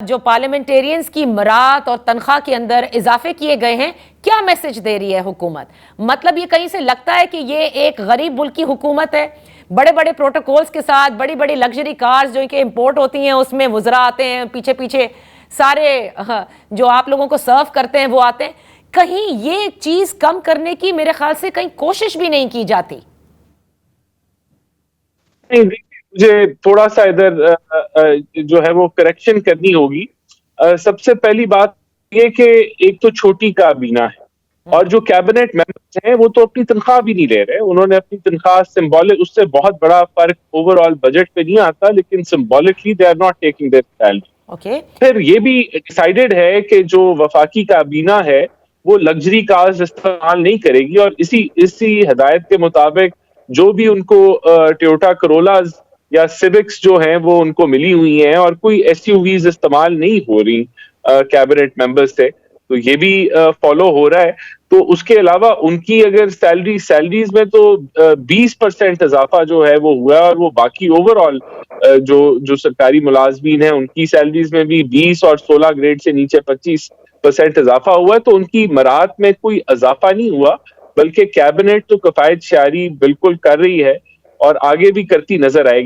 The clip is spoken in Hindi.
जो पार्लियामेंटेरियंस की मरात और तनख्वाह के अंदर इजाफे किए गए हैं, क्या मैसेज दे रही है हुकूमत? मतलब ये कहीं से लगता है कि ये एक गरीब मुल्क की हुकूमत है, बड़े बड़े प्रोटोकॉल्स के साथ, बड़ी बड़ी लग्जरी कार्स जो कि इंपोर्ट होती हैं, उसमें वज़रा आते हैं, पीछे पीछे सारे जो आप लोगों को सर्व करते हैं वो आते हैं। कहीं ये चीज कम करने की मेरे ख्याल से कहीं कोशिश भी नहीं की जाती। नहीं, मुझे थोड़ा सा इधर जो है वो करेक्शन करनी होगी। सबसे पहली बात ये कि एक तो छोटी काबीना है और जो कैबिनेट मेंबर्स हैं वो तो अपनी तनख्वाह भी नहीं ले रहे। उन्होंने अपनी तनख्वाह सिंबॉलिक, उससे बहुत बड़ा फर्क ओवरऑल बजट पे नहीं आता, लेकिन symbolically they are not taking their salary. Okay. फिर ये भी डिसाइडेड है कि जो वफाकी काबीना है वो लग्जरी कार्स इस्तेमाल नहीं करेगी और इसी इसी हिदायत के मुताबिक जो भी उनको टोयोटा करोलाज या सिविक्स जो हैं वो उनको मिली हुई हैं और कोई एसयूवीज इस्तेमाल नहीं हो रही कैबिनेट मेंबर्स से, तो ये भी फॉलो हो रहा है। तो उसके अलावा उनकी अगर सैलरीज में तो 20% इजाफा जो है वो हुआ है और वो बाकी ओवरऑल जो जो सरकारी मुलाजमीन है उनकी सैलरीज में भी 20 और 16 ग्रेड से नीचे 25% इजाफा हुआ है। तो उनकी मरात में कोई इजाफा नहीं हुआ, बल्कि कैबिनेट तो कफायत शारी बिल्कुल कर रही है और आगे भी करती नजर आएगी।